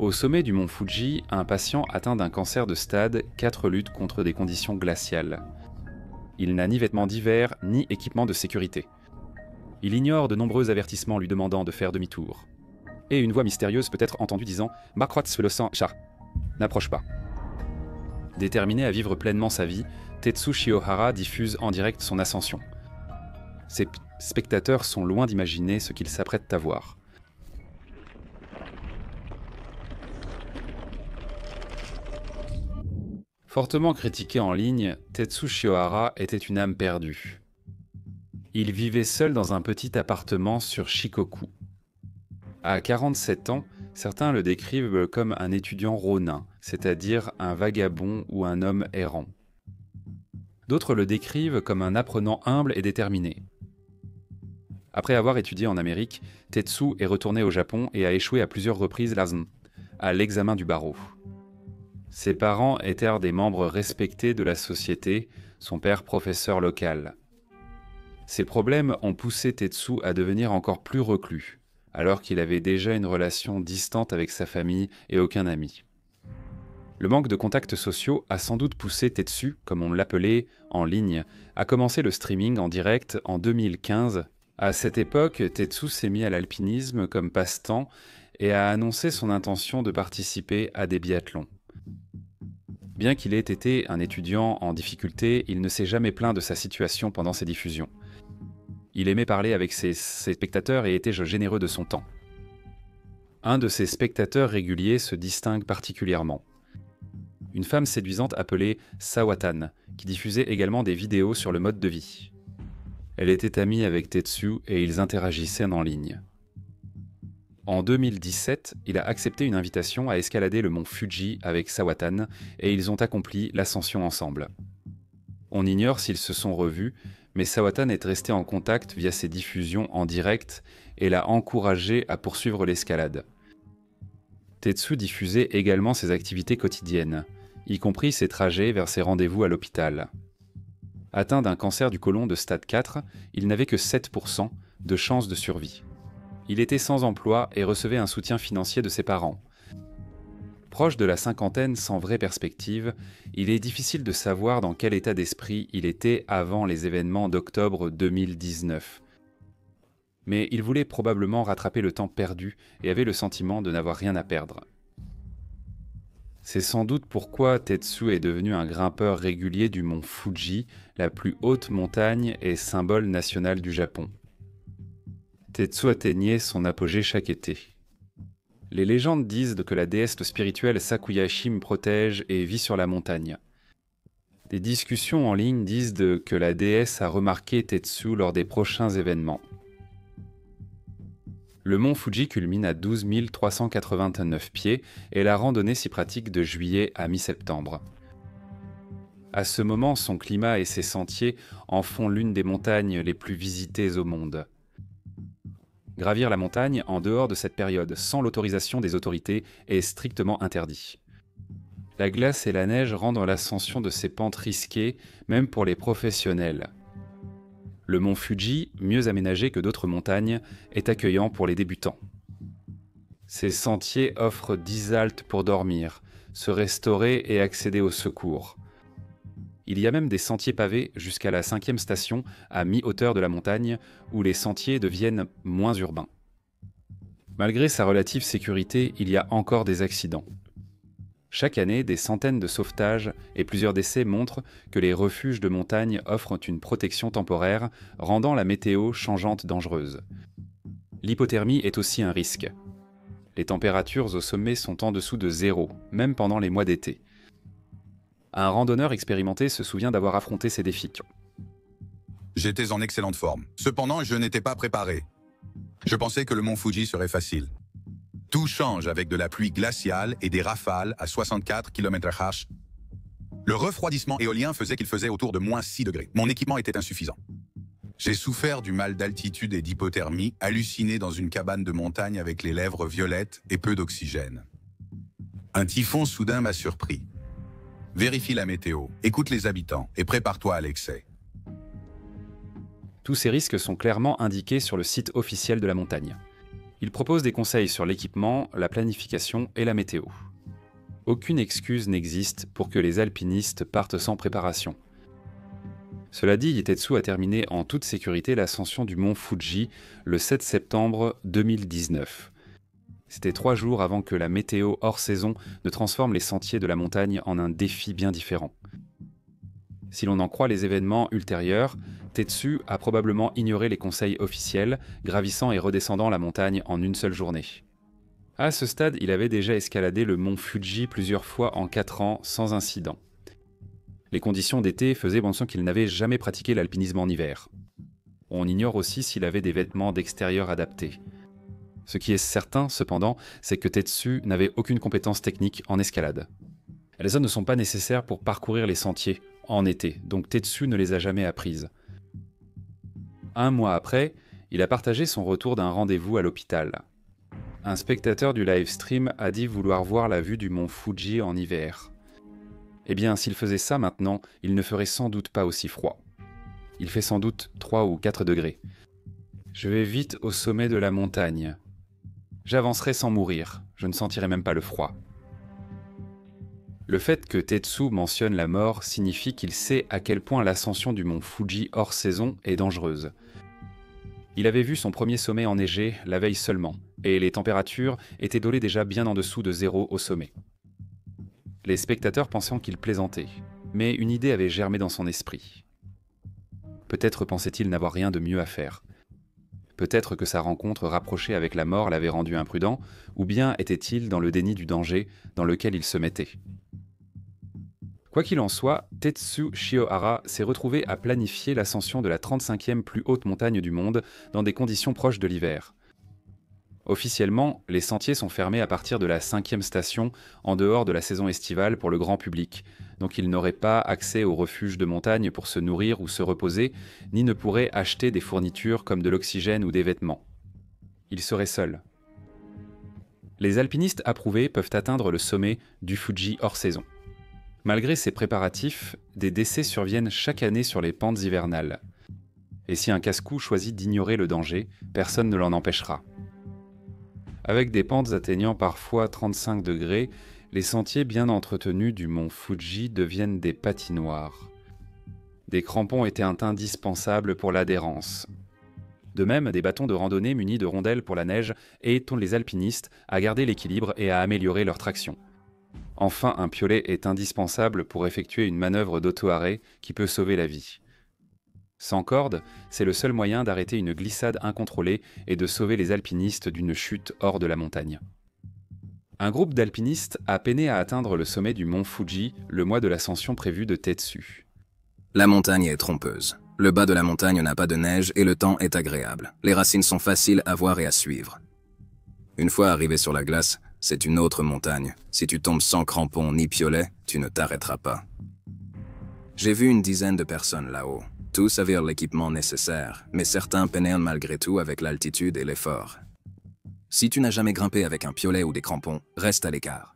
Au sommet du mont Fuji, un patient atteint d'un cancer de stade 4 lutte contre des conditions glaciales. Il n'a ni vêtements d'hiver, ni équipement de sécurité. Il ignore de nombreux avertissements lui demandant de faire demi-tour. Et une voix mystérieuse peut être entendue disant « Marquardt le sang, chat ». N'approche pas. Déterminé à vivre pleinement sa vie, Tetsu Shiohara diffuse en direct son ascension. Ses spectateurs sont loin d'imaginer ce qu'ils s'apprêtent à voir. Fortement critiqué en ligne, Tetsu Shiohara était une âme perdue. Il vivait seul dans un petit appartement sur Shikoku. À 47 ans, certains le décrivent comme un étudiant ronin, c'est-à-dire un vagabond ou un homme errant. D'autres le décrivent comme un apprenant humble et déterminé. Après avoir étudié en Amérique, Tetsu est retourné au Japon et a échoué à plusieurs reprises à l'examen du barreau. Ses parents étaient des membres respectés de la société, son père professeur local. Ces problèmes ont poussé Tetsu à devenir encore plus reclus, alors qu'il avait déjà une relation distante avec sa famille et aucun ami. Le manque de contacts sociaux a sans doute poussé Tetsu, comme on l'appelait en ligne, à commencer le streaming en direct en 2015. À cette époque, Tetsu s'est mis à l'alpinisme comme passe-temps et a annoncé son intention de participer à des biathlons. Bien qu'il ait été un étudiant en difficulté, il ne s'est jamais plaint de sa situation pendant ses diffusions. Il aimait parler avec ses spectateurs et était généreux de son temps. Un de ses spectateurs réguliers se distingue particulièrement. Une femme séduisante appelée Sawatan, qui diffusait également des vidéos sur le mode de vie. Elle était amie avec Tetsu et ils interagissaient en ligne. En 2017, il a accepté une invitation à escalader le mont Fuji avec Sawatan et ils ont accompli l'ascension ensemble. On ignore s'ils se sont revus, mais Sawatan est resté en contact via ses diffusions en direct et l'a encouragé à poursuivre l'escalade. Tetsu diffusait également ses activités quotidiennes, y compris ses trajets vers ses rendez-vous à l'hôpital. Atteint d'un cancer du côlon de stade 4, il n'avait que 7% de chances de survie. Il était sans emploi et recevait un soutien financier de ses parents. Proche de la cinquantaine sans vraie perspective, il est difficile de savoir dans quel état d'esprit il était avant les événements d'octobre 2019. Mais il voulait probablement rattraper le temps perdu et avait le sentiment de n'avoir rien à perdre. C'est sans doute pourquoi Tetsu est devenu un grimpeur régulier du mont Fuji, la plus haute montagne et symbole national du Japon. Tetsu atteignait son apogée chaque été. Les légendes disent que la déesse spirituelle Sakuyashi protège et vit sur la montagne. Des discussions en ligne disent que la déesse a remarqué Tetsu lors des prochains événements. Le mont Fuji culmine à 12 389 pieds et la randonnée s'y pratique de juillet à mi-septembre. À ce moment, son climat et ses sentiers en font l'une des montagnes les plus visitées au monde. Gravir la montagne en dehors de cette période, sans l'autorisation des autorités, est strictement interdit. La glace et la neige rendent l'ascension de ces pentes risquées, même pour les professionnels. Le mont Fuji, mieux aménagé que d'autres montagnes, est accueillant pour les débutants. Ces sentiers offrent 10 haltes pour dormir, se restaurer et accéder au secours. Il y a même des sentiers pavés jusqu'à la 5e station, à mi-hauteur de la montagne, où les sentiers deviennent moins urbains. Malgré sa relative sécurité, il y a encore des accidents. Chaque année, des centaines de sauvetages et plusieurs décès montrent que les refuges de montagne offrent une protection temporaire, rendant la météo changeante dangereuse. L'hypothermie est aussi un risque. Les températures au sommet sont en dessous de 0, même pendant les mois d'été. Un randonneur expérimenté se souvient d'avoir affronté ces défis. J'étais en excellente forme. Cependant, je n'étais pas préparé. Je pensais que le mont Fuji serait facile. Tout change avec de la pluie glaciale et des rafales à 64 km/h. Le refroidissement éolien faisait qu'il faisait autour de moins 6 degrés. Mon équipement était insuffisant. J'ai souffert du mal d'altitude et d'hypothermie, halluciné dans une cabane de montagne avec les lèvres violettes et peu d'oxygène. Un typhon soudain m'a surpris. Vérifie la météo, écoute les habitants et prépare-toi à l'excès. Tous ces risques sont clairement indiqués sur le site officiel de la montagne. Il propose des conseils sur l'équipement, la planification et la météo. Aucune excuse n'existe pour que les alpinistes partent sans préparation. Cela dit, Yetetsu a terminé en toute sécurité l'ascension du mont Fuji le 7 septembre 2019. C'était 3 jours avant que la météo hors saison ne transforme les sentiers de la montagne en un défi bien différent. Si l'on en croit les événements ultérieurs, Tetsu a probablement ignoré les conseils officiels, gravissant et redescendant la montagne en une seule journée. À ce stade, il avait déjà escaladé le mont Fuji plusieurs fois en 4 ans sans incident. Les conditions d'été faisaient mention qu'il n'avait jamais pratiqué l'alpinisme en hiver. On ignore aussi s'il avait des vêtements d'extérieur adaptés. Ce qui est certain, cependant, c'est que Tetsu n'avait aucune compétence technique en escalade. Les zones ne sont pas nécessaires pour parcourir les sentiers en été, donc Tetsu ne les a jamais apprises. 1 mois après, il a partagé son retour d'un rendez-vous à l'hôpital. Un spectateur du live stream a dit vouloir voir la vue du mont Fuji en hiver. Eh bien, s'il faisait ça maintenant, il ne ferait sans doute pas aussi froid. Il fait sans doute 3 ou 4 degrés. Je vais vite au sommet de la montagne. J'avancerai sans mourir, je ne sentirai même pas le froid. Le fait que Tetsu mentionne la mort signifie qu'il sait à quel point l'ascension du mont Fuji hors saison est dangereuse. Il avait vu son premier sommet enneigé la veille seulement, et les températures étaient déjà bien en dessous de 0 au sommet. Les spectateurs pensaient qu'il plaisantait, mais une idée avait germé dans son esprit. Peut-être pensait-il n'avoir rien de mieux à faire. Peut-être que sa rencontre rapprochée avec la mort l'avait rendu imprudent, ou bien était-il dans le déni du danger dans lequel il se mettait. Quoi qu'il en soit, Tetsu Shiohara s'est retrouvé à planifier l'ascension de la 35e plus haute montagne du monde dans des conditions proches de l'hiver. Officiellement, les sentiers sont fermés à partir de la 5e station en dehors de la saison estivale pour le grand public, donc il n'aurait pas accès aux refuges de montagne pour se nourrir ou se reposer, ni ne pourrait acheter des fournitures comme de l'oxygène ou des vêtements. Il serait seul. Les alpinistes approuvés peuvent atteindre le sommet du Fuji hors saison. Malgré ces préparatifs, des décès surviennent chaque année sur les pentes hivernales. Et si un casse-cou choisit d'ignorer le danger, personne ne l'en empêchera. Avec des pentes atteignant parfois 35 degrés, les sentiers bien entretenus du mont Fuji deviennent des patinoires. Des crampons étaient indispensables pour l'adhérence. De même, des bâtons de randonnée munis de rondelles pour la neige aident les alpinistes à garder l'équilibre et à améliorer leur traction. Enfin, un piolet est indispensable pour effectuer une manœuvre d'auto-arrêt qui peut sauver la vie. Sans corde, c'est le seul moyen d'arrêter une glissade incontrôlée et de sauver les alpinistes d'une chute hors de la montagne. Un groupe d'alpinistes a peiné à atteindre le sommet du mont Fuji le mois de l'ascension prévue de Tetsu. La montagne est trompeuse. Le bas de la montagne n'a pas de neige et le temps est agréable. Les racines sont faciles à voir et à suivre. Une fois arrivé sur la glace, c'est une autre montagne. Si tu tombes sans crampons ni piolets, tu ne t'arrêteras pas. J'ai vu une dizaine de personnes là-haut. Tous avaient l'équipement nécessaire, mais certains peinaient malgré tout avec l'altitude et l'effort. Si tu n'as jamais grimpé avec un piolet ou des crampons, reste à l'écart.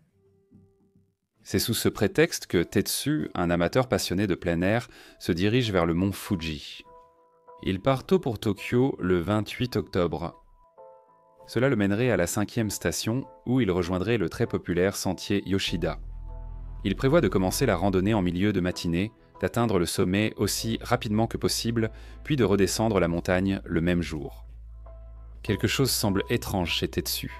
C'est sous ce prétexte que Tetsu, un amateur passionné de plein air, se dirige vers le mont Fuji. Il part tôt pour Tokyo le 28 octobre. Cela le mènerait à la 5e station, où il rejoindrait le très populaire sentier Yoshida. Il prévoit de commencer la randonnée en milieu de matinée, d'atteindre le sommet aussi rapidement que possible, puis de redescendre la montagne le même jour. Quelque chose semble étrange chez Tetsu.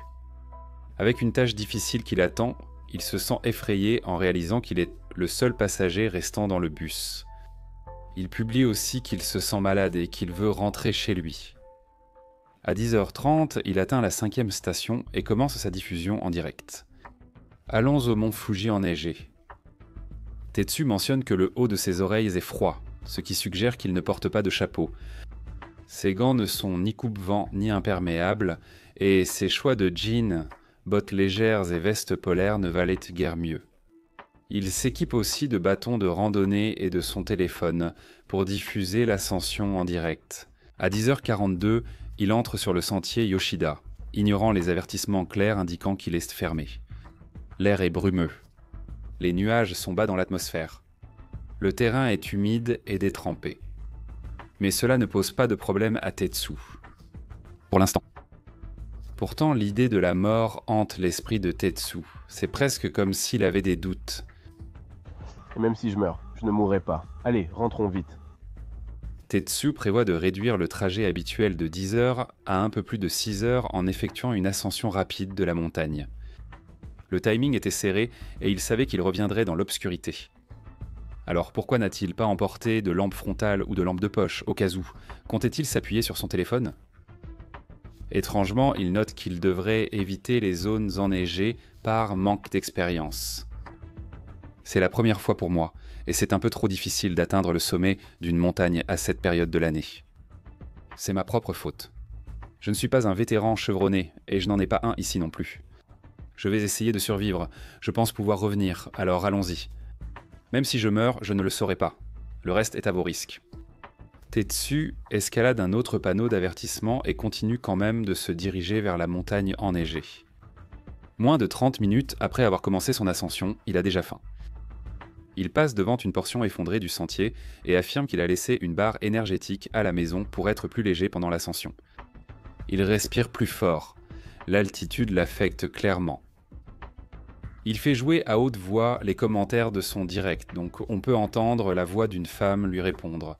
Avec une tâche difficile qui l'attend, il se sent effrayé en réalisant qu'il est le seul passager restant dans le bus. Il publie aussi qu'il se sent malade et qu'il veut rentrer chez lui. À 10h30, il atteint la 5e station et commence sa diffusion en direct. Allons au mont Fuji enneigé. Tetsu mentionne que le haut de ses oreilles est froid, ce qui suggère qu'il ne porte pas de chapeau. Ses gants ne sont ni coupe-vent ni imperméables, et ses choix de jeans, bottes légères et vestes polaires ne valaient guère mieux. Il s'équipe aussi de bâtons de randonnée et de son téléphone pour diffuser l'ascension en direct. À 10h42, il entre sur le sentier Yoshida, ignorant les avertissements clairs indiquant qu'il est fermé. L'air est brumeux. Les nuages sont bas dans l'atmosphère. Le terrain est humide et détrempé. Mais cela ne pose pas de problème à Tetsu. Pour l'instant. Pourtant, l'idée de la mort hante l'esprit de Tetsu. C'est presque comme s'il avait des doutes. Et même si je meurs, je ne mourrai pas. Allez, rentrons vite. Tetsu prévoit de réduire le trajet habituel de 10 heures à un peu plus de 6 heures en effectuant une ascension rapide de la montagne. Le timing était serré et il savait qu'il reviendrait dans l'obscurité. Alors pourquoi n'a-t-il pas emporté de lampe frontale ou de lampe de poche, au cas où? Comptait-il s'appuyer sur son téléphone? Étrangement, il note qu'il devrait éviter les zones enneigées par manque d'expérience. C'est la première fois pour moi, et c'est un peu trop difficile d'atteindre le sommet d'une montagne à cette période de l'année. C'est ma propre faute. Je ne suis pas un vétéran chevronné, et je n'en ai pas un ici non plus. Je vais essayer de survivre, je pense pouvoir revenir, alors allons-y. Même si je meurs, je ne le saurai pas. Le reste est à vos risques. Tetsu escalade un autre panneau d'avertissement et continue quand même de se diriger vers la montagne enneigée. Moins de 30 minutes après avoir commencé son ascension, il a déjà faim. Il passe devant une portion effondrée du sentier et affirme qu'il a laissé une barre énergétique à la maison pour être plus léger pendant l'ascension. Il respire plus fort. L'altitude l'affecte clairement. Il fait jouer à haute voix les commentaires de son direct, donc on peut entendre la voix d'une femme lui répondre.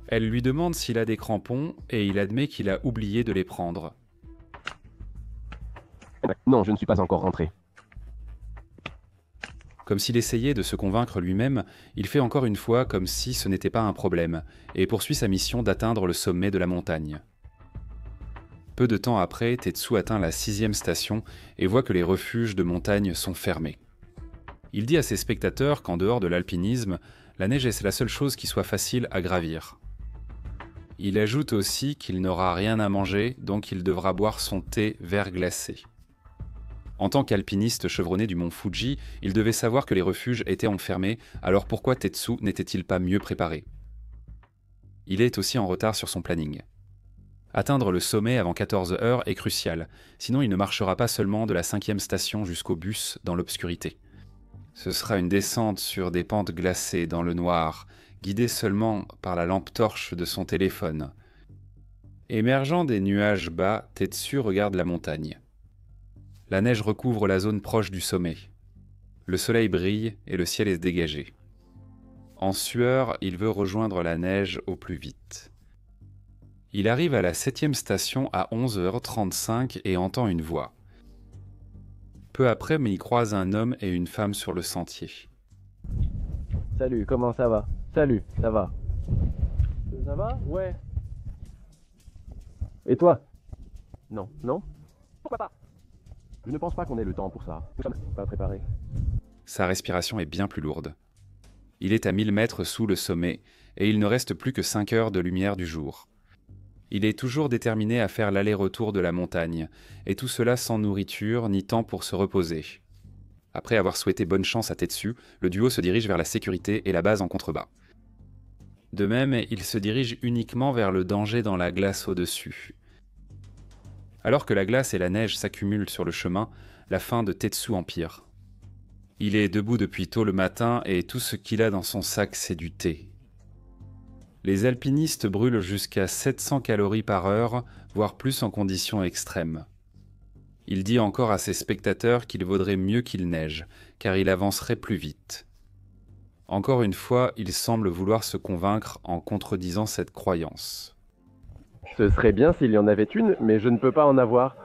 Elle lui demande s'il a des crampons et il admet qu'il a oublié de les prendre. Non, je ne suis pas encore rentré. Comme s'il essayait de se convaincre lui-même, il fait encore une fois comme si ce n'était pas un problème, et poursuit sa mission d'atteindre le sommet de la montagne. Peu de temps après, Tetsu atteint la 6e station et voit que les refuges de montagne sont fermés. Il dit à ses spectateurs qu'en dehors de l'alpinisme, la neige est la seule chose qui soit facile à gravir. Il ajoute aussi qu'il n'aura rien à manger, donc il devra boire son thé verglacé. En tant qu'alpiniste chevronné du mont Fuji, il devait savoir que les refuges étaient enfermés, alors pourquoi Tetsu n'était-il pas mieux préparé? Il est aussi en retard sur son planning. Atteindre le sommet avant 14 heures est crucial, sinon il ne marchera pas seulement de la 5e station jusqu'au bus dans l'obscurité. Ce sera une descente sur des pentes glacées dans le noir, guidée seulement par la lampe torche de son téléphone. Émergeant des nuages bas, Tetsu regarde la montagne. La neige recouvre la zone proche du sommet. Le soleil brille et le ciel est dégagé. En sueur, il veut rejoindre la neige au plus vite. Il arrive à la 7e station à 11h35 et entend une voix. Peu après, il croise un homme et une femme sur le sentier. Salut, comment ça va? Salut, ça va? Ça va? Ouais. Et toi? Non, non? Pourquoi pas? Je ne pense pas qu'on ait le temps pour ça. Nous sommes pas préparés. Sa respiration est bien plus lourde. Il est à 1000 mètres sous le sommet et il ne reste plus que 5 heures de lumière du jour. Il est toujours déterminé à faire l'aller-retour de la montagne, et tout cela sans nourriture ni temps pour se reposer. Après avoir souhaité bonne chance à Tetsu, le duo se dirige vers la sécurité et la base en contrebas. De même, il se dirige uniquement vers le danger dans la glace au-dessus. Alors que la glace et la neige s'accumulent sur le chemin, la faim de Tetsu empire. Il est debout depuis tôt le matin et tout ce qu'il a dans son sac, c'est du thé. Les alpinistes brûlent jusqu'à 700 calories par heure, voire plus en conditions extrêmes. Il dit encore à ses spectateurs qu'il vaudrait mieux qu'il neige, car il avancerait plus vite. Encore une fois, il semble vouloir se convaincre en contredisant cette croyance. Ce serait bien s'il y en avait une, mais je ne peux pas en avoir.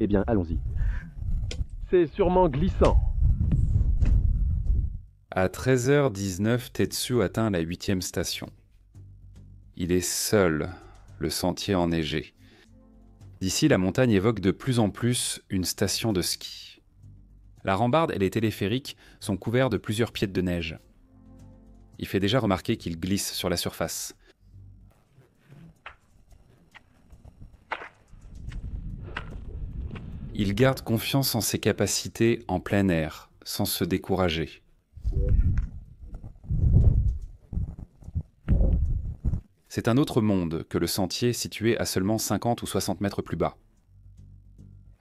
Eh bien, allons-y. C'est sûrement glissant. À 13h19, Tetsu atteint la 8e station. Il est seul, le sentier enneigé. D'ici, la montagne évoque de plus en plus une station de ski. La rambarde et les téléphériques sont couverts de plusieurs pieds de neige. Il fait déjà remarquer qu'il glisse sur la surface. Il garde confiance en ses capacités en plein air, sans se décourager. C'est un autre monde que le sentier situé à seulement 50 ou 60 mètres plus bas.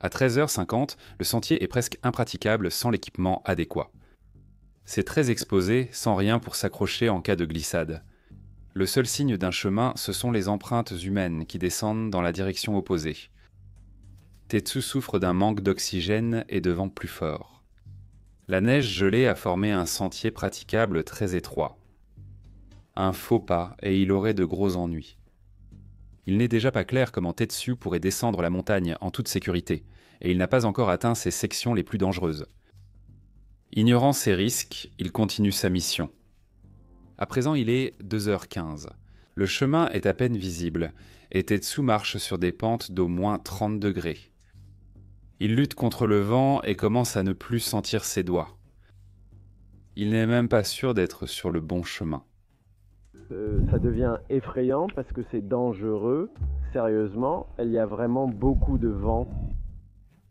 À 13h50, le sentier est presque impraticable sans l'équipement adéquat. C'est très exposé, sans rien pour s'accrocher en cas de glissade. Le seul signe d'un chemin, ce sont les empreintes humaines qui descendent dans la direction opposée. Tetsu souffre d'un manque d'oxygène et de vent plus fort. La neige gelée a formé un sentier praticable très étroit. Un faux pas et il aurait de gros ennuis. Il n'est déjà pas clair comment Tetsu pourrait descendre la montagne en toute sécurité, et il n'a pas encore atteint ses sections les plus dangereuses. Ignorant ces risques, il continue sa mission. À présent, il est 2h15. Le chemin est à peine visible, et Tetsu marche sur des pentes d'au moins 30 degrés. Il lutte contre le vent et commence à ne plus sentir ses doigts. Il n'est même pas sûr d'être sur le bon chemin. Ça devient effrayant parce que c'est dangereux. Sérieusement, il y a vraiment beaucoup de vent.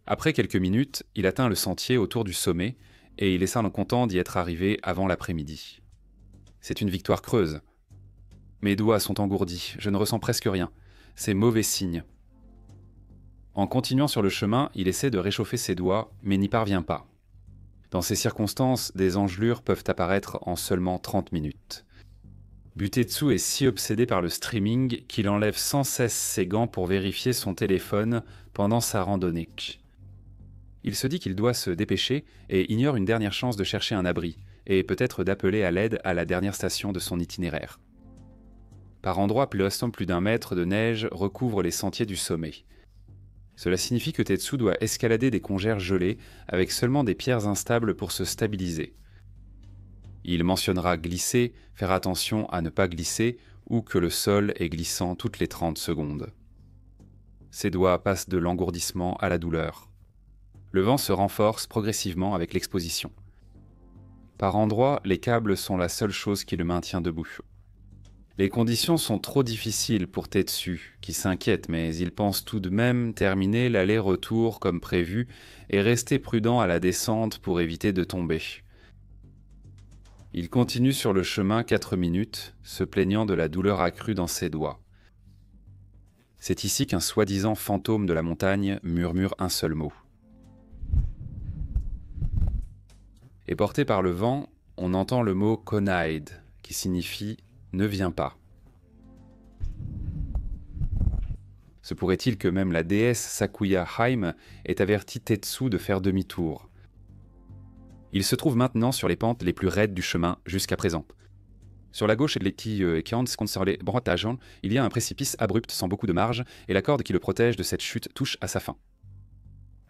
Après quelques minutes, il atteint le sentier autour du sommet et il est certain content d'y être arrivé avant l'après-midi. C'est une victoire creuse. Mes doigts sont engourdis, je ne ressens presque rien. C'est mauvais signe. En continuant sur le chemin, il essaie de réchauffer ses doigts, mais n'y parvient pas. Dans ces circonstances, des engelures peuvent apparaître en seulement 30 minutes. Butetsu est si obsédé par le streaming qu'il enlève sans cesse ses gants pour vérifier son téléphone pendant sa randonnée. Il se dit qu'il doit se dépêcher et ignore une dernière chance de chercher un abri, et peut-être d'appeler à l'aide à la dernière station de son itinéraire. Par endroits, plus d'1 mètre de neige recouvre les sentiers du sommet. Cela signifie que Tetsu doit escalader des congères gelées avec seulement des pierres instables pour se stabiliser. Il mentionnera glisser, faire attention à ne pas glisser ou que le sol est glissant toutes les 30 secondes. Ses doigts passent de l'engourdissement à la douleur. Le vent se renforce progressivement avec l'exposition. Par endroits, les câbles sont la seule chose qui le maintient debout. Les conditions sont trop difficiles pour Tetsu, qui s'inquiète, mais il pense tout de même terminer l'aller-retour comme prévu et rester prudent à la descente pour éviter de tomber. Il continue sur le chemin 4 minutes, se plaignant de la douleur accrue dans ses doigts. C'est ici qu'un soi-disant fantôme de la montagne murmure un seul mot. Et porté par le vent, on entend le mot « konaid » qui signifie « ne viens pas ». Se pourrait-il que même la déesse Sakuya Haim ait averti Tetsu de faire demi-tour. Il se trouve maintenant sur les pentes les plus raides du chemin jusqu'à présent. Sur la gauche et les il y a un précipice abrupt sans beaucoup de marge et la corde qui le protège de cette chute touche à sa fin.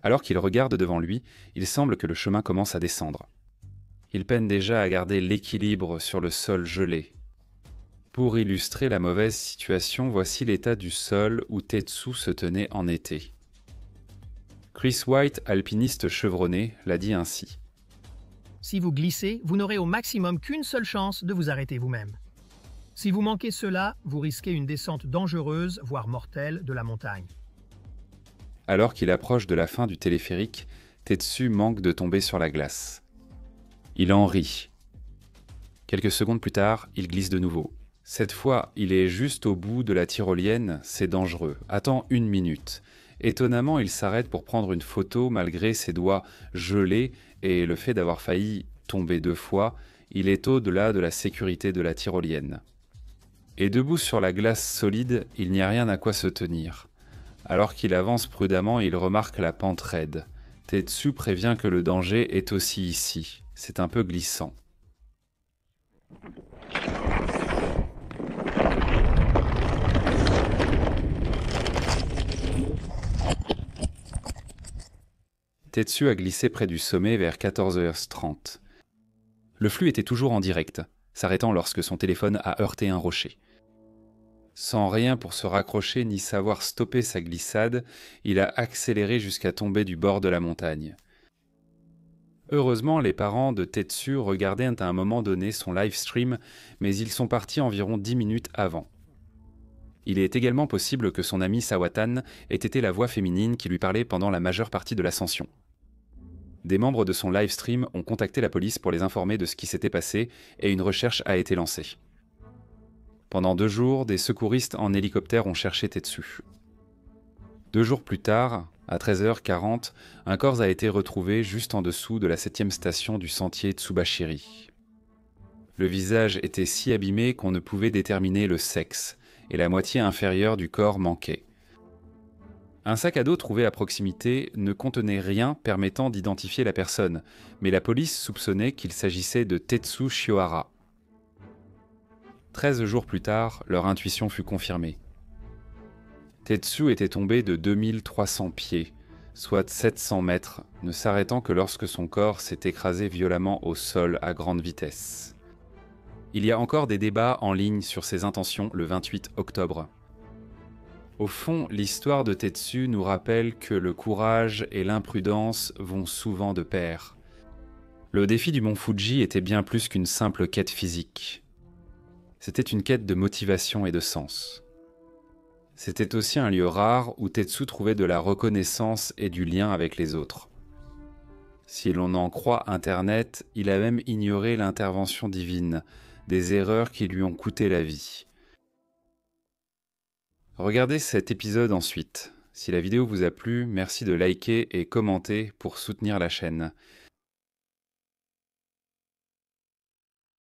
Alors qu'il regarde devant lui, il semble que le chemin commence à descendre. Il peine déjà à garder l'équilibre sur le sol gelé. Pour illustrer la mauvaise situation, voici l'état du sol où Tetsu se tenait en été. Chris White, alpiniste chevronné, l'a dit ainsi. Si vous glissez, vous n'aurez au maximum qu'une seule chance de vous arrêter vous-même. Si vous manquez cela, vous risquez une descente dangereuse, voire mortelle, de la montagne. Alors qu'il approche de la fin du téléphérique, Tetsu manque de tomber sur la glace. Il en rit. Quelques secondes plus tard, il glisse de nouveau. Cette fois, il est juste au bout de la tyrolienne, c'est dangereux. Attends 1 minute. Étonnamment, il s'arrête pour prendre une photo malgré ses doigts gelés et le fait d'avoir failli tomber 2 fois, il est au-delà de la sécurité de la tyrolienne. Et debout sur la glace solide, il n'y a rien à quoi se tenir. Alors qu'il avance prudemment, il remarque la pente raide. Tetsu prévient que le danger est aussi ici. C'est un peu glissant. Tetsu a glissé près du sommet vers 14h30. Le flux était toujours en direct, s'arrêtant lorsque son téléphone a heurté un rocher. Sans rien pour se raccrocher ni savoir stopper sa glissade, il a accéléré jusqu'à tomber du bord de la montagne. Heureusement, les parents de Tetsu regardaient à un moment donné son live stream, mais ils sont partis environ 10 minutes avant. Il est également possible que son ami Sawatan ait été la voix féminine qui lui parlait pendant la majeure partie de l'ascension. Des membres de son live stream ont contacté la police pour les informer de ce qui s'était passé et une recherche a été lancée. Pendant 2 jours, des secouristes en hélicoptère ont cherché Tetsu. 2 jours plus tard, à 13h40, un corps a été retrouvé juste en dessous de la 7e station du sentier Tsubashiri. Le visage était si abîmé qu'on ne pouvait déterminer le sexe, et la moitié inférieure du corps manquait. Un sac à dos trouvé à proximité ne contenait rien permettant d'identifier la personne, mais la police soupçonnait qu'il s'agissait de Tetsu Shiohara. 13 jours plus tard, leur intuition fut confirmée. Tetsu était tombé de 2300 pieds, soit 700 mètres, ne s'arrêtant que lorsque son corps s'est écrasé violemment au sol à grande vitesse. Il y a encore des débats en ligne sur ses intentions le 28 octobre. Au fond, l'histoire de Tetsu nous rappelle que le courage et l'imprudence vont souvent de pair. Le défi du mont Fuji était bien plus qu'une simple quête physique. C'était une quête de motivation et de sens. C'était aussi un lieu rare où Tetsu trouvait de la reconnaissance et du lien avec les autres. Si l'on en croit Internet, il a même ignoré l'intervention divine, des erreurs qui lui ont coûté la vie. Regardez cet épisode ensuite. Si la vidéo vous a plu, merci de liker et commenter pour soutenir la chaîne.